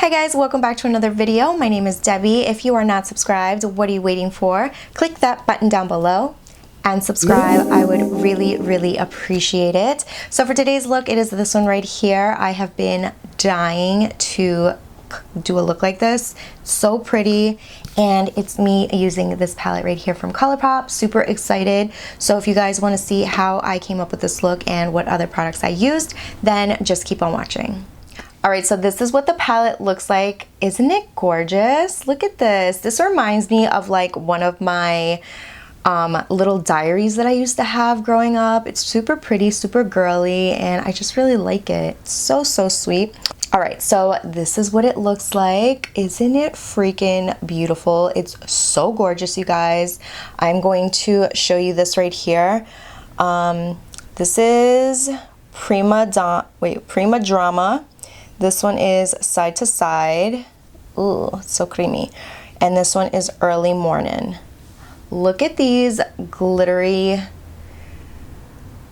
Hi guys, welcome back to another video. My name is Debbie. If you are not subscribed, what are you waiting for? Click that button down below and subscribe. I would really appreciate it. So for today's look, it is this one right here. I have been dying to do a look like this. So pretty, and it's me using this palette right here from Colourpop. Super excited. So if you guys want to see how I came up with this look and what other products I used, then just keep on watching. Alright, so this is what the palette looks like. Isn't it gorgeous? Look at this. This reminds me of like one of my little diaries that I used to have growing up. It's super pretty, super girly, and I just really like it. It's so sweet. Alright, so this is what it looks like. Isn't it freaking beautiful? It's so gorgeous, you guys. I'm going to show you this right here. This is Prima Drama. This one is Side to Side. Ooh, it's so creamy. And this one is Early Morning. Look at these glittery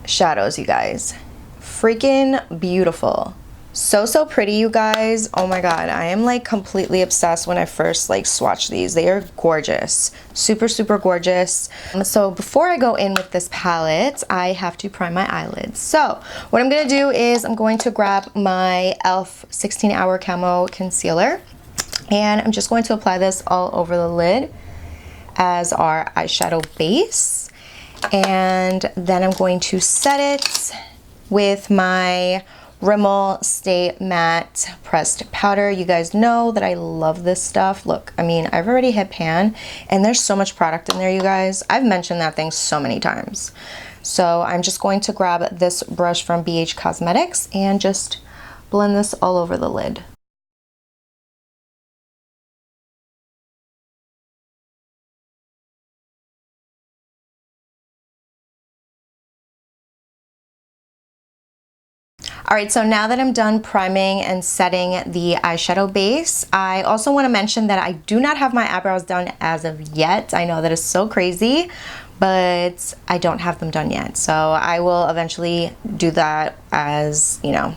shadows, you guys. Freaking beautiful. So pretty, you guys. Oh my god, I am like completely obsessed when I first like swatched these. They are gorgeous. Super gorgeous. So before I go in with this palette, I have to prime my eyelids. So what I'm gonna do is I'm going to grab my e.l.f. 16-Hour Camo Concealer, and I'm just going to apply this all over the lid as our eyeshadow base. And then I'm going to set it with my Rimmel Stay Matte Pressed Powder. You guys know that I love this stuff. Look, I mean, I've already hit pan, and there's so much product in there, you guys. I've mentioned that thing so many times. So I'm just going to grab this brush from BH Cosmetics and just blend this all over the lid. Alright, so now that I'm done priming and setting the eyeshadow base, I also want to mention that I do not have my eyebrows done as of yet. I know that is so crazy, but I don't have them done yet. So I will eventually do that as, you know,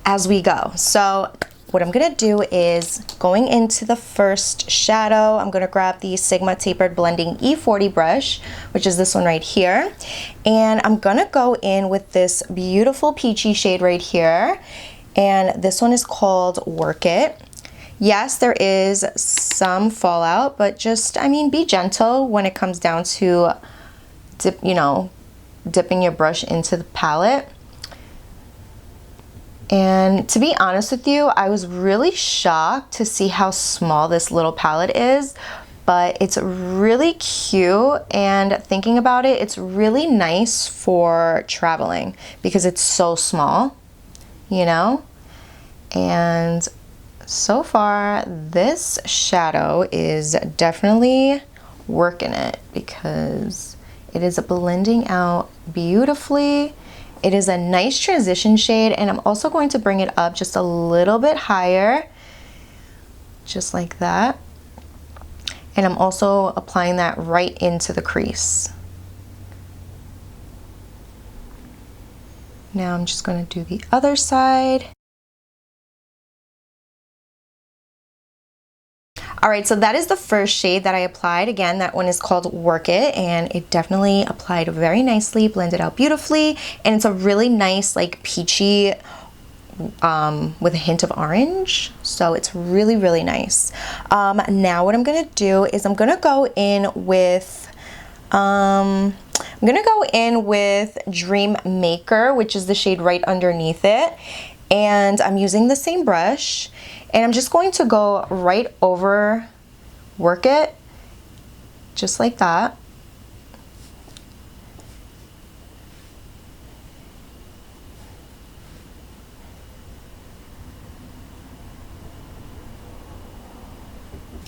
as we go. So what I'm going to do is, going into the first shadow, I'm going to grab the Sigma Tapered Blending E40 brush, which is this one right here. And I'm going to go in with this beautiful peachy shade right here. And this one is called Work It. Yes, there is some fallout, but just, I mean, be gentle when it comes down to dipping your brush into the palette. And to be honest with you, I was really shocked to see how small this little palette is, but it's really cute, and thinking about it, it's really nice for traveling because it's so small, you know? And so far, this shadow is definitely working it because it is blending out beautifully. It is a nice transition shade, and I'm also going to bring it up just a little bit higher, just like that. And I'm also applying that right into the crease. Now I'm just going to do the other side. Alright, so that is the first shade that I applied. Again, that one is called Work It, and it definitely applied very nicely, blended out beautifully, and it's a really nice like peachy with a hint of orange, so it's really nice. Now what I'm gonna do is I'm gonna go in with Dream Maker, which is the shade right underneath it, and I'm using the same brush. And I'm just going to go right over Work It, just like that.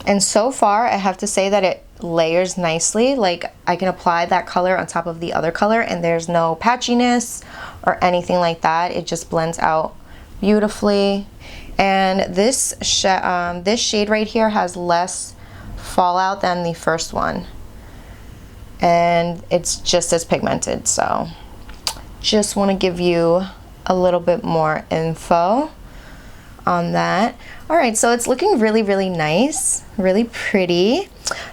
And so far, I have to say that it layers nicely. Like, I can apply that color on top of the other color, and there's no patchiness or anything like that. It just blends out beautifully. And this shade right here has less fallout than the first one, and it's just as pigmented, so just want to give you a little bit more info on that. All right, so it's looking really, really nice, really pretty.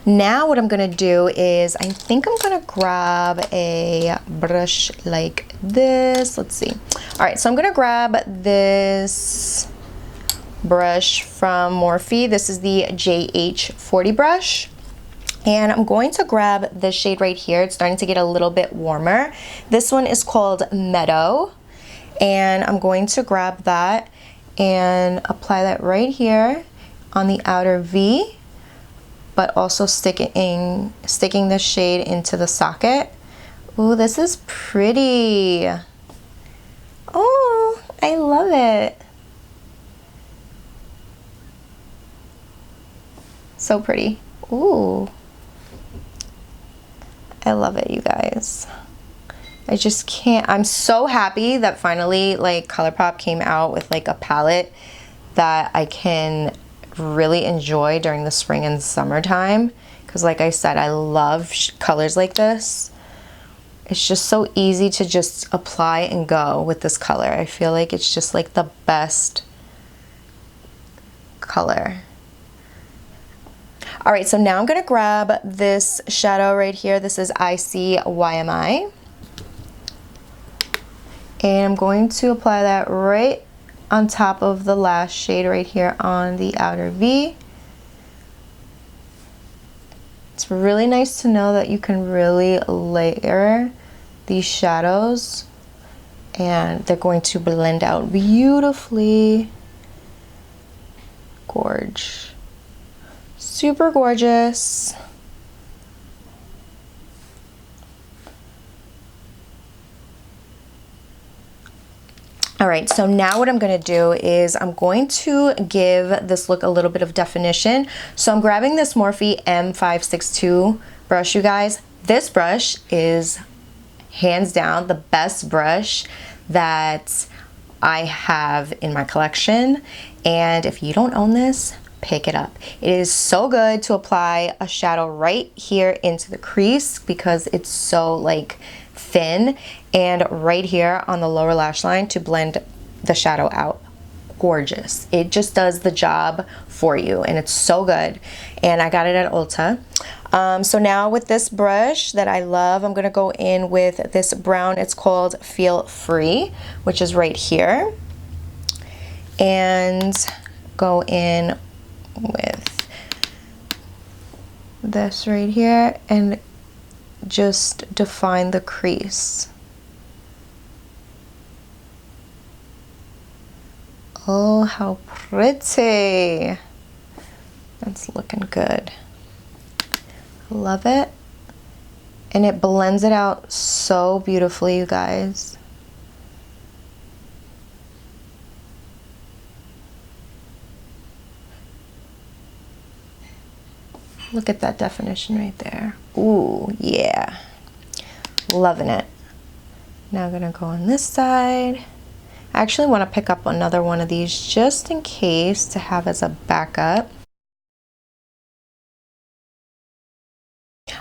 Now what I'm gonna do is I think I'm gonna grab a brush like this. Let's see. All right, so I'm gonna grab this brush from Morphe. This is the JH40 brush. And I'm going to grab this shade right here. It's starting to get a little bit warmer. This one is called Meadow. And I'm going to grab that and apply that right here on the outer V, but also sticking the shade into the socket. Ooh, this is pretty. Oh, I love it. So pretty. Ooh. I love it, you guys. I just can't. I'm so happy that finally like Colourpop came out with like a palette that I can really enjoy during the spring and summertime, because like I said, I love colors like this. It's just so easy to just apply and go with this color. I feel like it's just like the best color. All right, so now I'm gonna grab this shadow right here. This is ICYMI. And I'm going to apply that right on top of the last shade right here on the outer V. It's really nice to know that you can really layer these shadows and they're going to blend out beautifully. Gorge. Super gorgeous. All right, so now what I'm gonna do is I'm going to give this look a little bit of definition. So I'm grabbing this Morphe M562 brush, you guys. This brush is hands down the best brush that I have in my collection. And if you don't own this, pick it up. It is so good to apply a shadow right here into the crease because it's so like thin, and right here on the lower lash line to blend the shadow out. Gorgeous. It just does the job for you and it's so good. And I got it at Ulta. So now with this brush that I love, I'm gonna go in with this brown. It's called Feel Free, which is right here. And go in with this right here and just define the crease. Oh, how pretty. That's looking good. Love it. And it blends it out so beautifully, you guys. Look at that definition right there. Ooh, yeah. Loving it. Now I'm gonna go on this side. I actually want to pick up another one of these just in case to have as a backup.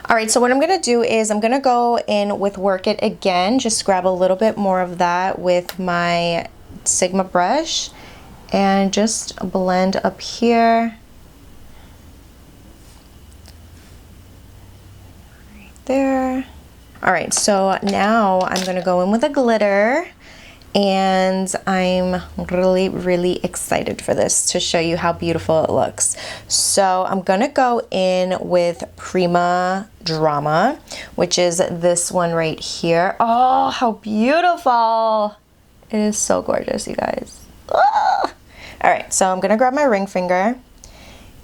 All right, so what I'm gonna do is I'm gonna go in with Work It again, just grab a little bit more of that with my Sigma brush and just blend up here. There. All right, so now I'm gonna go in with a glitter, and I'm really, really excited for this to show you how beautiful it looks. So I'm gonna go in with Prima Drama, which is this one right here. Oh, how beautiful. It is so gorgeous, you guys. Ah! All right, so I'm gonna grab my ring finger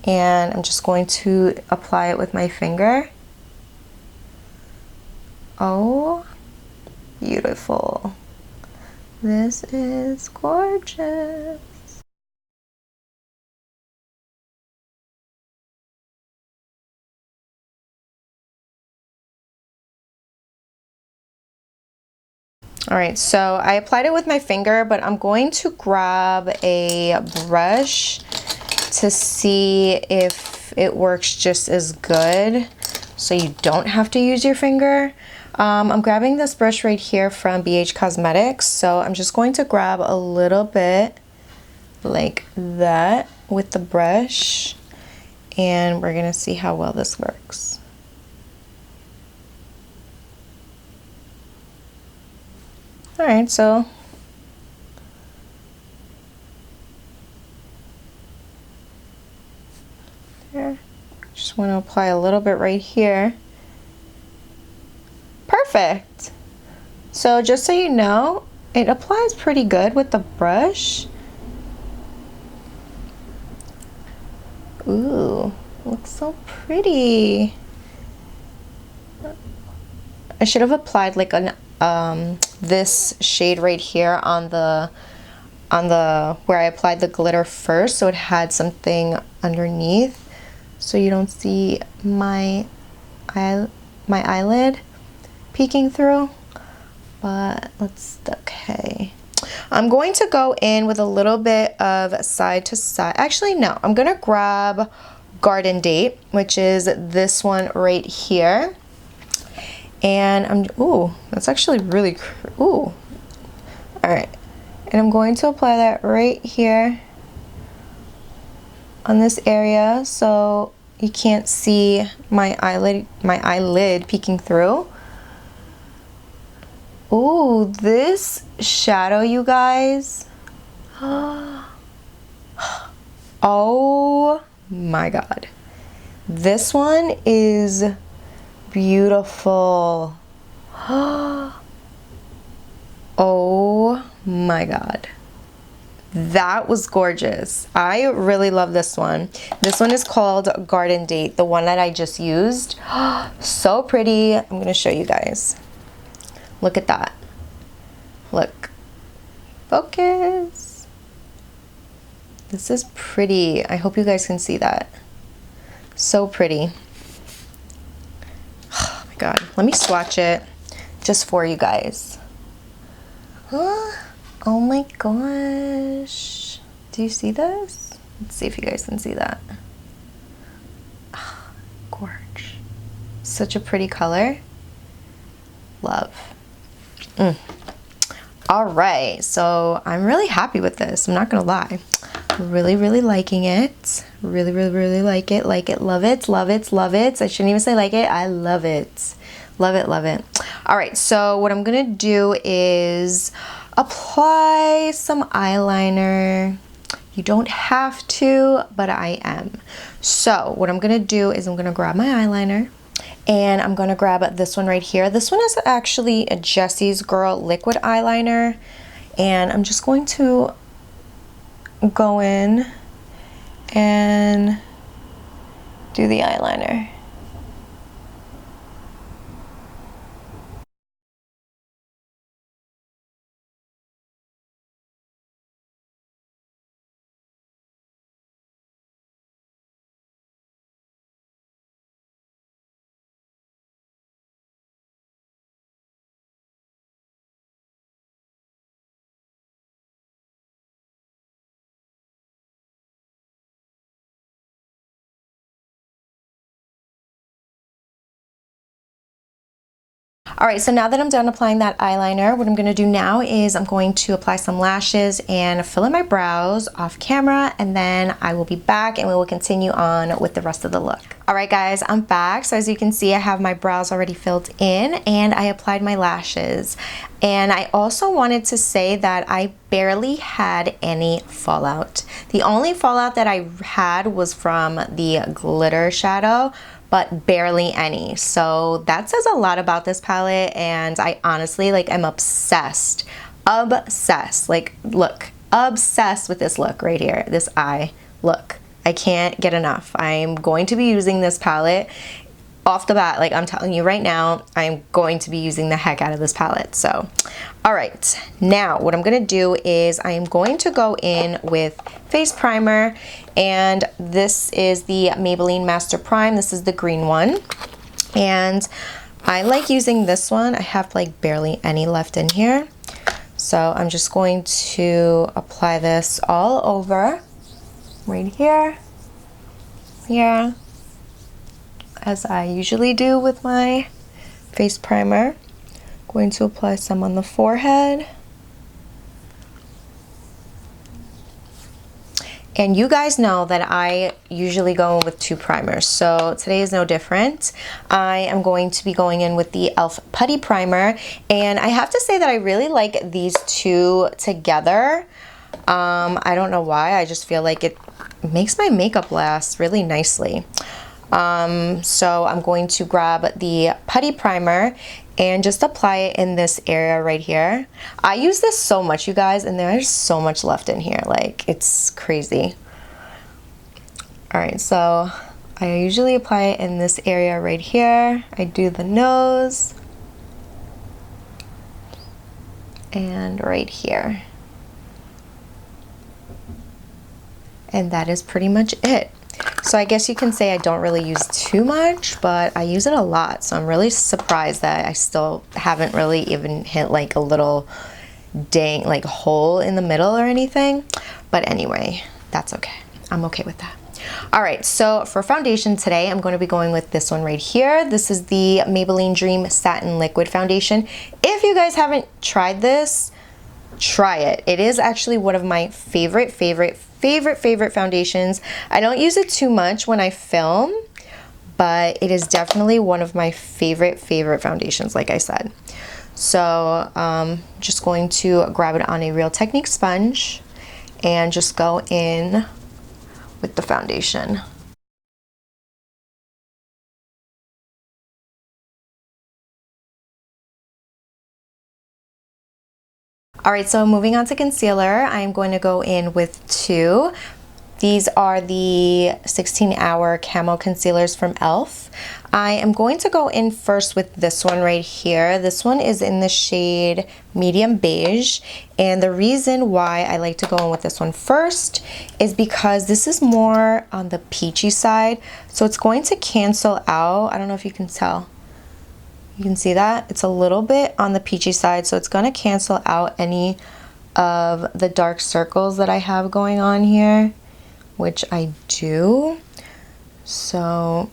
and I'm just going to apply it with my finger. Oh, beautiful. This is gorgeous. All right, so I applied it with my finger, but I'm going to grab a brush to see if it works just as good, so you don't have to use your finger. I'm grabbing this brush right here from BH Cosmetics, so I'm just going to grab a little bit like that with the brush, and we're gonna see how well this works. All right, so there. Just want to apply a little bit right here. Perfect. So just so you know, it applies pretty good with the brush. Ooh, looks so pretty. I should have applied like an this shade right here on the where I applied the glitter first, so it had something underneath, so you don't see my eyelid peeking through. But okay. I'm going to go in with a little bit of side to side. Actually, no, I'm gonna grab Garden Date, which is this one right here. And ooh, that's actually really, ooh. All right, and I'm going to apply that right here on this area so you can't see my eyelid peeking through. Ooh, this shadow, you guys. Oh my God. This one is beautiful. Oh my God. That was gorgeous. I really love this one. This one is called Garden Date, the one that I just used. So pretty. I'm going to show you guys. Look at that. Look. Focus. This is pretty. I hope you guys can see that. So pretty. Oh my God. Let me swatch it just for you guys. Oh my gosh. Do you see this? Let's see if you guys can see that. Oh, gorge. Such a pretty color. Love. All right, so I'm really happy with this. I'm not gonna lie. Really, really liking it. Really, really, really like it. Like it, love it, love it, love it. I shouldn't even say like it. I love it. Love it, love it. All right, so what I'm gonna do is apply some eyeliner. You don't have to, but I am. So what I'm gonna do is I'm gonna grab my eyeliner, and I'm going to grab this one right here. This one is actually a Jessies Girl Liquid Eyeliner. And I'm just going to go in and do the eyeliner. All right, so now that I'm done applying that eyeliner, what I'm gonna do now is I'm going to apply some lashes and fill in my brows off camera, and then I will be back and we will continue on with the rest of the look. All right guys, I'm back. So as you can see, I have my brows already filled in and I applied my lashes. And I also wanted to say that I barely had any fallout. The only fallout that I had was from the glitter shadow, but barely any. So that says a lot about this palette, and I honestly am obsessed. Obsessed. Like, look, obsessed with this look right here, this eye look. I can't get enough. I'm going to be using this palette off the bat. Like, I'm telling you right now, I'm going to be using the heck out of this palette. So, all right, now what I'm gonna do is I am going to go in with face primer, and this is the Maybelline Master Prime. This is the green one, and I like using this one. I have like barely any left in here, so I'm just going to apply this all over right here, here, as I usually do with my face primer. Going to apply some on the forehead. And you guys know that I usually go in with 2 primers, so today is no different. I am going to be going in with the e.l.f. Putty Primer, and I have to say that I really like these 2 together. I don't know why, I just feel like it makes my makeup last really nicely. So I'm going to grab the Putty Primer and just apply it in this area right here. I use this so much, you guys, and there's so much left in here, like it's crazy. All right, so I usually apply it in this area right here. I do the nose and right here. And that is pretty much it. So I guess you can say I don't really use too much, but I use it a lot. So I'm really surprised that I still haven't really even hit like a little dang like hole in the middle or anything. But anyway, that's okay. I'm okay with that. All right, so for foundation today, I'm going to be going with this one right here. This is the Maybelline Dream Satin Liquid Foundation. If you guys haven't tried this, try it. It is actually one of my favorite foundations. I don't use it too much when I film, but it is definitely one of my favorite foundations, like I said. So just going to grab it on a Real Technique sponge and just go in with the foundation. All right, so moving on to concealer, I am going to go in with 2. These are the 16-hour Camo Concealers from e.l.f. I am going to go in first with this one right here. This one is in the shade Medium Beige, and the reason why I like to go in with this one first is because this is more on the peachy side, so it's going to cancel out. I don't know if you can tell. You can see that? It's a little bit on the peachy side, so it's going to cancel out any of the dark circles that I have going on here, which I do. So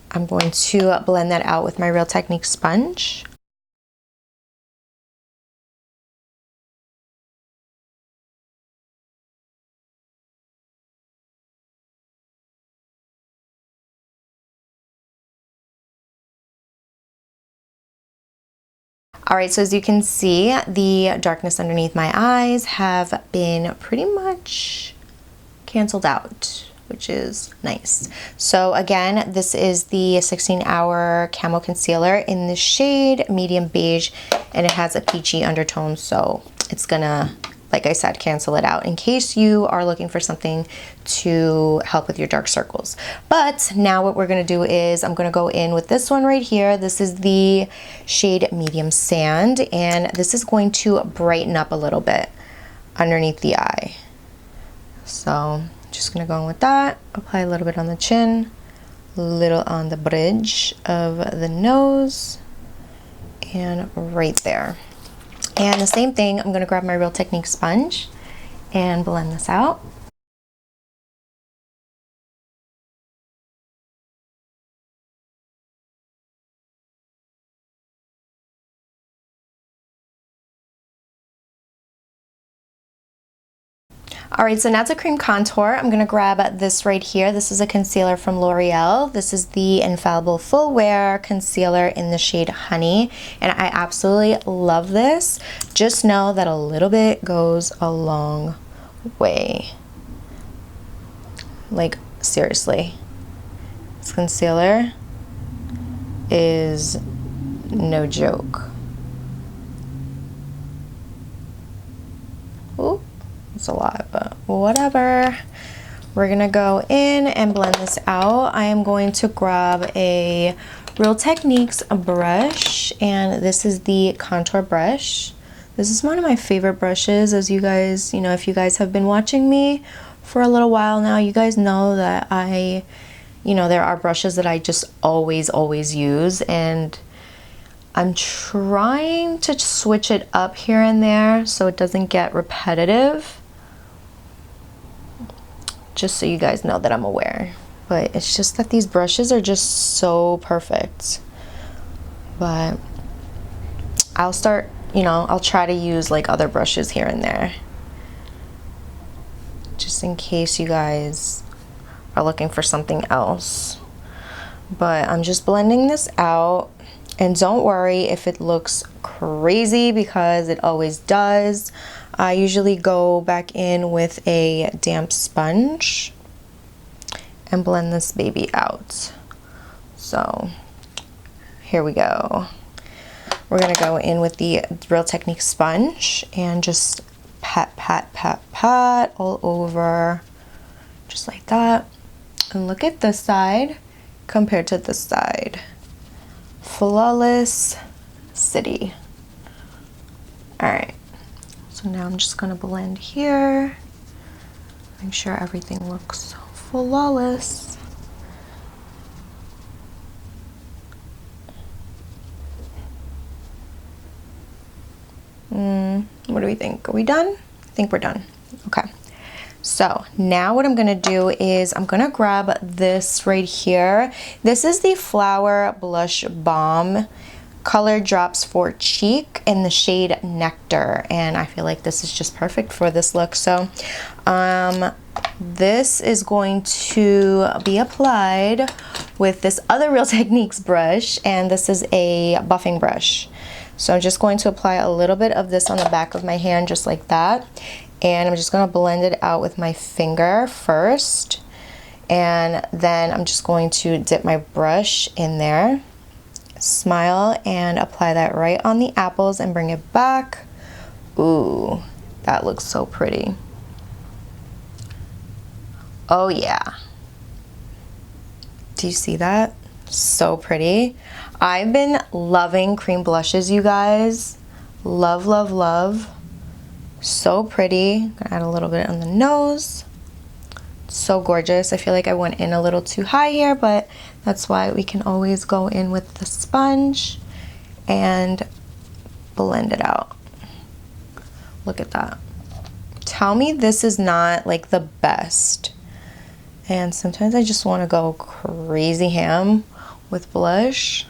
I'm going to blend that out with my Real Technique sponge. All right, so as you can see, the darkness underneath my eyes have been pretty much canceled out, which is nice. So again, this is the 16-hour Camo Concealer in the shade Medium Beige, and it has a peachy undertone, so it's gonna, like I said, cancel it out in case you are looking for something to help with your dark circles. But now what we're gonna do is I'm gonna go in with this one right here. This is the shade Medium Sand, and this is going to brighten up a little bit underneath the eye. So just gonna go in with that, apply a little bit on the chin, a little on the bridge of the nose, and right there. And the same thing, I'm gonna grab my Real Technique sponge and blend this out. All right, so now to cream contour, I'm gonna grab this right here. This is a concealer from Loreal. This is the Infallible Full Wear Concealer in the shade Honey, and I absolutely love this. Just know that a little bit goes a long way. Like, seriously. This concealer is no joke. Ooh. It's a lot, but whatever. We're gonna go in and blend this out. I am going to grab a Real Techniques brush, and this is the contour brush. This is one of my favorite brushes, as you guys, you know, if you guys have been watching me for a little while now, you guys know that there are brushes that I just always use, and I'm trying to switch it up here and there so it doesn't get repetitive. Just so you guys know that I'm aware. But it's just that these brushes are just so perfect. But I'll I'll try to use like other brushes here and there. just in case you guys are looking for something else. But I'm just blending this out, and don't worry if it looks crazy, because it always does. I usually go back in with a damp sponge and blend this baby out. So here we go. We're gonna go in with the Real Technique sponge and just pat, pat, pat, pat all over, just like that. And look at this side compared to this side. Flawless city. All right, so now I'm just gonna blend here, make sure everything looks flawless. What do we think? Are we done? I think we're done. Okay. So now what I'm gonna do is I'm gonna grab this right here. This is the Flower Blush Balm Color Drops for Cheek in the shade Nectar, and I feel like this is just perfect for this look. So this is going to be applied with this other Real Techniques brush, and this is a buffing brush. So I'm just going to apply a little bit of this on the back of my hand, just like that. And I'm just going to blend it out with my finger first. And then I'm just going to dip my brush in there, smile, and apply that right on the apples and bring it back. Ooh, that looks so pretty. Oh yeah. Do you see that? So pretty. I've been loving cream blushes, you guys. Love, love, love. So pretty. Gonna add a little bit on the nose. So gorgeous. I feel like I went in a little too high here, but that's why we can always go in with the sponge and blend it out. Look at that. Tell me this is not like the best. And sometimes I just want to go crazy ham with blush.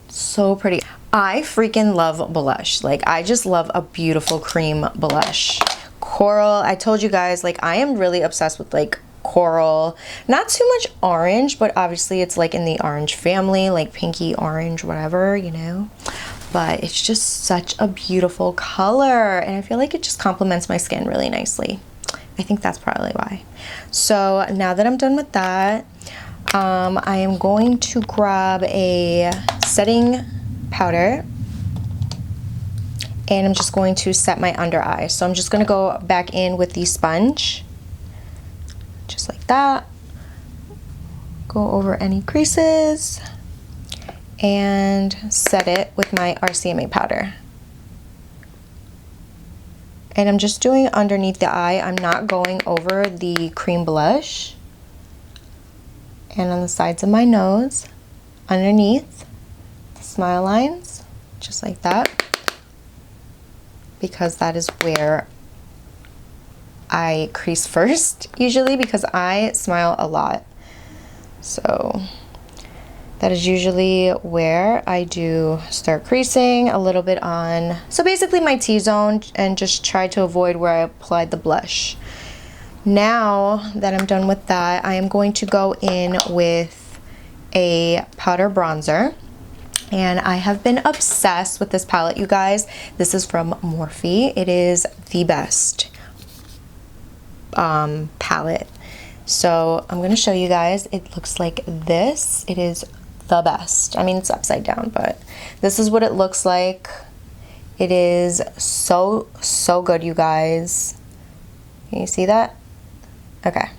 So pretty. I freaking love blush. Like, I just love a beautiful cream blush. Coral, I told you guys, like, I am really obsessed with like coral. Not too much orange, but obviously it's like in the orange family, like pinky orange, whatever, you know. But it's just such a beautiful color, and I feel like it just complements my skin really nicely. I think that's probably why. So now that I'm done with that, I am going to grab a setting powder, and I'm just going to set my under eye. So I'm just going to go back in with the sponge, just like that. Go over any creases and set it with my RCMA powder. And I'm just doing underneath the eye. I'm not going over the cream blush. And on the sides of my nose, underneath the smile lines, just like that, because that is where I crease first usually, because I smile a lot. So that is usually where I do start creasing a little bit on, so basically my T-zone, and just try to avoid where I applied the blush. Now that I'm done with that, I am going to go in with a powder bronzer, and I have been obsessed with this palette, you guys. This is from Morphe. It is the best palette. So I'm going to show you guys. It looks like this. It is the best. I mean, it's upside down, but this is what it looks like. It is so good, you guys. Can you see that? Okay,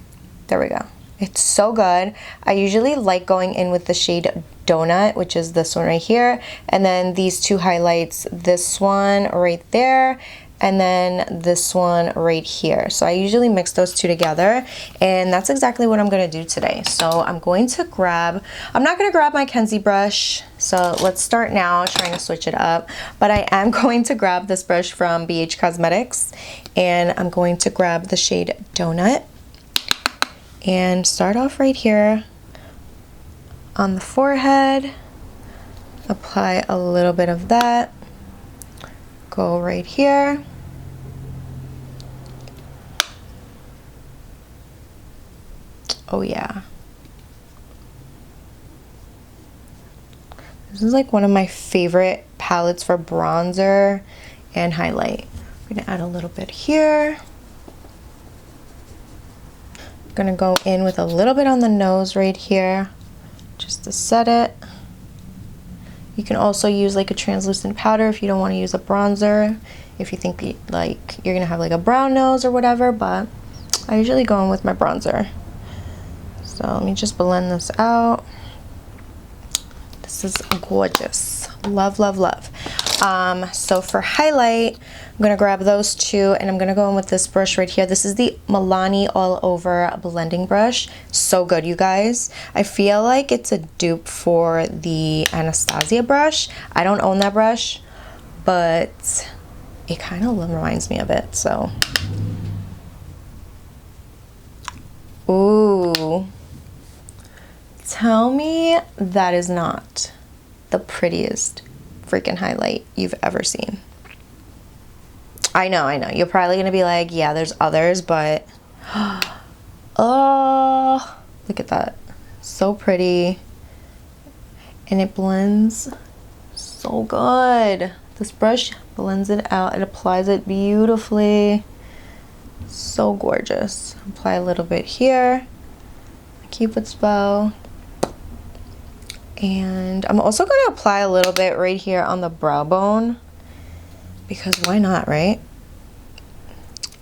there we go. It's so good. I usually like going in with the shade Donut, which is this one right here, and then these two highlights, this one right there, and then this one right here. So I usually mix those two together, and that's exactly what I'm gonna do today. So I'm going to grab, I'm not gonna grab my Kenzie brush, so let's start now trying to switch it up, but I am going to grab this brush from BH Cosmetics, and I'm going to grab the shade Donut, and start off right here on the forehead, apply a little bit of that, go right here, Oh yeah. This is like one of my favorite palettes for bronzer and highlight. I'm gonna add a little bit here. I'm gonna go in with a little bit on the nose right here, just to set it. You can also use like a translucent powder if you don't want to use a bronzer, if you think like you're gonna have like a brown nose or whatever, but I usually go in with my bronzer. So let me just blend this out. This is gorgeous. Love, love, love. So for highlight, I'm gonna grab those two and I'm gonna go in with this brush right here. This is the Milani All Over blending brush. So good, you guys. I feel like it's a dupe for the Anastasia brush. I don't own that brush, but it kind of reminds me of it, so. Ooh. Tell me that is not the prettiest freaking highlight you've ever seen. I know. You're probably gonna be like, yeah, there's others, but oh, look at that. So pretty. And it blends so good. This brush blends it out. It applies it beautifully. So gorgeous. Apply a little bit here. Cupid's bow. And I'm also going to apply a little bit right here on the brow bone, because why not, right?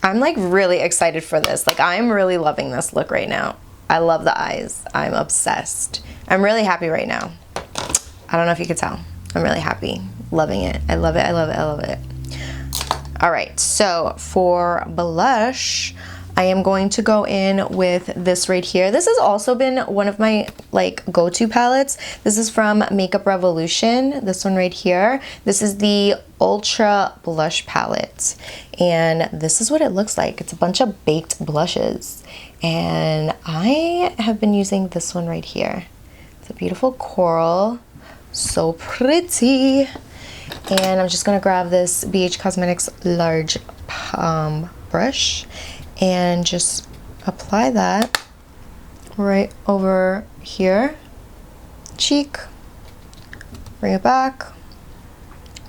I'm like really excited for this. Like, I'm really loving this look right now. I love the eyes. I'm obsessed. I'm really happy right now. I don't know if you could tell. I'm really happy. Loving it. I love it. I love it. I love it. All right. So for blush, I am going to go in with this right here. This has also been one of my like go-to palettes. This is from Makeup Revolution, this one right here. This is the Ultra Blush palette. And this is what it looks like. It's a bunch of baked blushes. And I have been using this one right here. It's a beautiful coral, so pretty. And I'm just gonna grab this BH Cosmetics large brush and just apply that right over here, cheek, bring it back,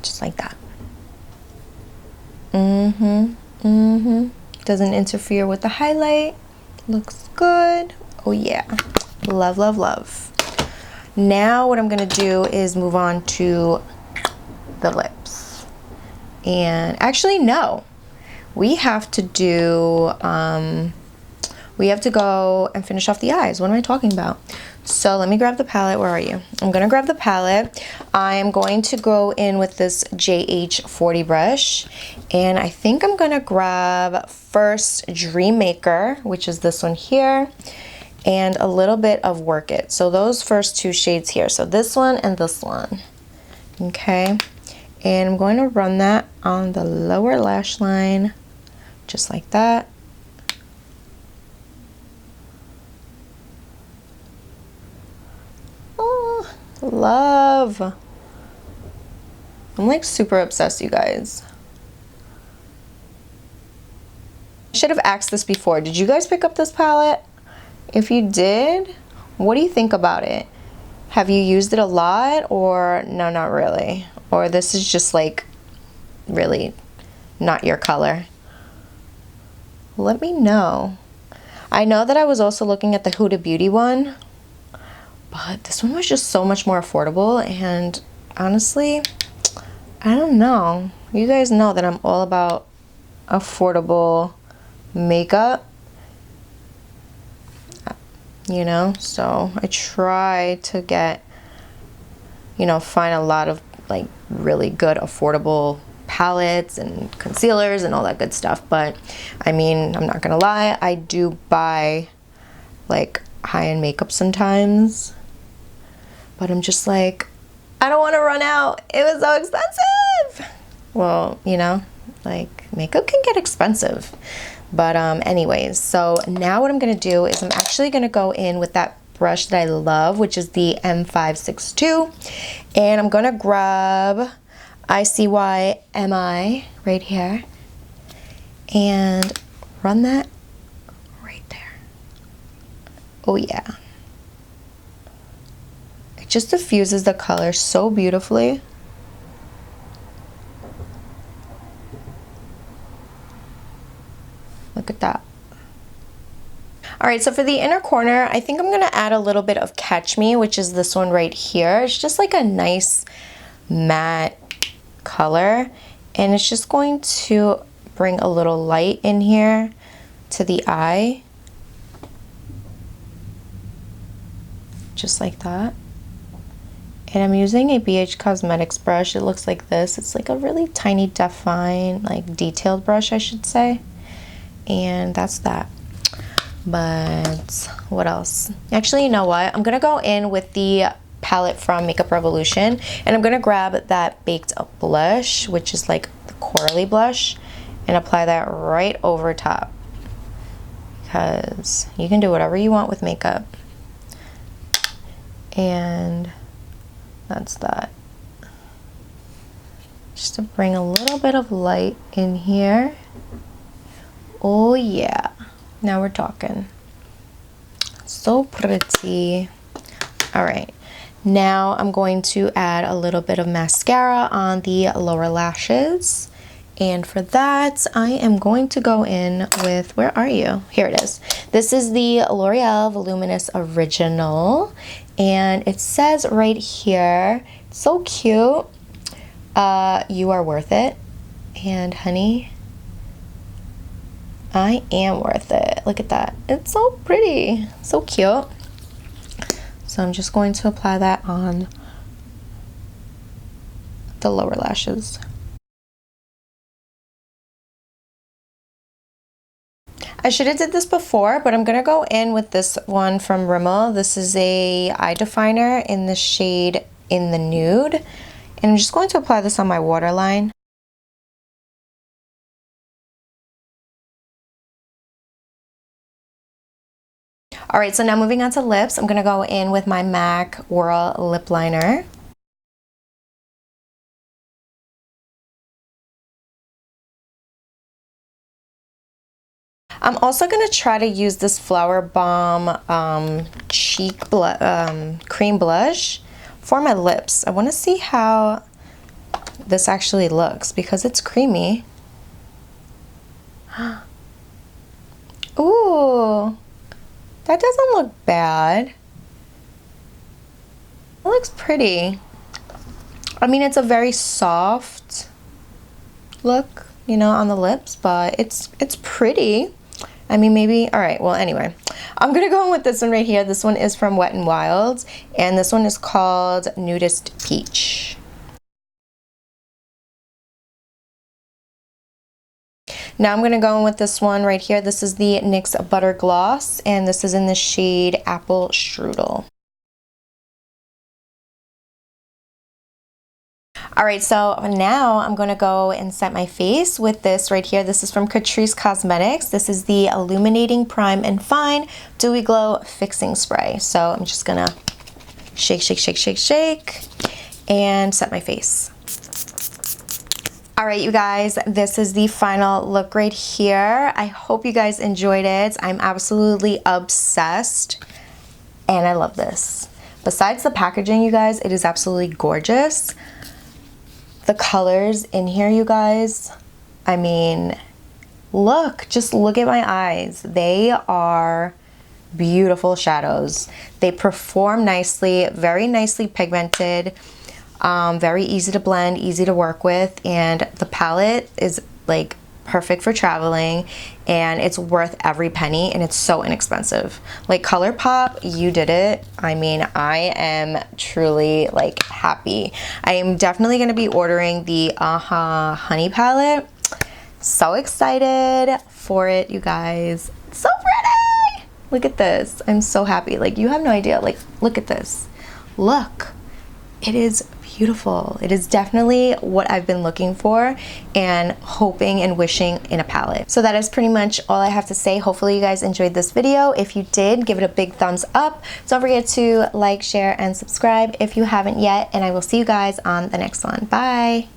just like that. Doesn't interfere with the highlight, looks good. Oh yeah, love, love, love. Now what I'm gonna do is move on to the lips. And actually, no. We have to do, we have to go and finish off the eyes. What am I talking about? So let me grab the palette. Where are you? I'm gonna grab the palette. I'm going to go in with this JH40 brush. And I think I'm gonna grab first Dream Maker, which is this one here, and a little bit of Work It. So those first two shades here. So this one and this one, okay? And I'm going to run that on the lower lash line, just like that. Oh, love. I'm like super obsessed, you guys. I should have asked this before. Did you guys pick up this palette? If you did, what do you think about it? Have you used it a lot, or no, not really? Or this is just like really not your color? Let me know. I know that I was also looking at the Huda Beauty one, but this one was just so much more affordable, and honestly, I don't know. You guys know that I'm all about affordable makeup, you know, so I try to get, you know, find a lot of like really good affordable palettes and concealers and all that good stuff. But I mean, I'm not gonna lie, I do buy like high-end makeup sometimes, but I'm just like, I don't want to run out. It was so expensive. Well, you know, like makeup can get expensive. But anyways, so now what I'm gonna do is I'm actually gonna go in with that brush that I love, which is the M562, and I'm gonna grab ICYMI right here and run that right there. Oh yeah. It just diffuses the color so beautifully. Look at that. Alright, so for the inner corner, I think I'm going to add a little bit of Catch Me, which is this one right here. It's just like a nice matte color, and it's just going to bring a little light in here to the eye. Just like that. And I'm using a BH Cosmetics brush. It looks like this. It's like a really tiny, defined, like detailed brush, I should say. And that's that. But what else? Actually, you know what? I'm gonna go in with the palette from Makeup Revolution, and I'm gonna grab that baked blush, which is like the corally blush, and apply that right over top, because you can do whatever you want with makeup. And that's that. Just to bring a little bit of light in here. Oh yeah. Now we're talking. So pretty. All right. Now I'm going to add a little bit of mascara on the lower lashes. And for that, I am going to go in with, where are you? Here it is. This is the L'Oreal Voluminous Original. And it says right here, so cute, you are worth it. And honey, I am worth it. Look at that. It's so pretty. So cute. So I'm just going to apply that on the lower lashes. I should have did this before, but I'm going to go in with this one from Rimmel. This is a eye definer in the shade In the Nude. And I'm just going to apply this on my waterline. Alright, so now moving on to lips, I'm going to go in with my MAC Whirl Lip Liner. I'm also going to try to use this Flower Bomb cream blush for my lips. I want to see how this actually looks because it's creamy. Ooh. That doesn't look bad. It looks pretty. I mean, it's a very soft look, you know, on the lips, but it's pretty. I mean, maybe, all right, well, anyway. I'm gonna go in with this one right here. This one is from Wet n Wild, and this one is called Nudest Peach. Now I'm going to go in with this one right here. This is the NYX Butter Gloss, and this is in the shade Apple Struddle. Alright, so now I'm going to go and set my face with this right here. This is from Catrice Cosmetics. This is the Illuminating Prime and Fine Dewy Glow Fixing Spray. So I'm just going to shake, shake, shake, shake, shake, and set my face. Alright, you guys, this is the final look right here. I hope you guys enjoyed it. I'm absolutely obsessed, and I love this. Besides the packaging, you guys, it is absolutely gorgeous. The colors in here, you guys, I mean, look, just look at my eyes. They are beautiful shadows. They perform nicely, very nicely pigmented. Very easy to blend, easy to work with, and the palette is like perfect for traveling, and it's worth every penny, and it's so inexpensive. Like Colourpop, you did it. I mean, I am truly like happy. I am definitely going to be ordering the Honey palette. So excited for it, you guys. It's so pretty. Look at this. I'm so happy. Like, you have no idea. Like, look at this. Look. It is beautiful. It is definitely what I've been looking for and hoping and wishing in a palette. So that is pretty much all I have to say. Hopefully you guys enjoyed this video. If you did, give it a big thumbs up. Don't forget to like, share, and subscribe if you haven't yet, and I will see you guys on the next one. Bye!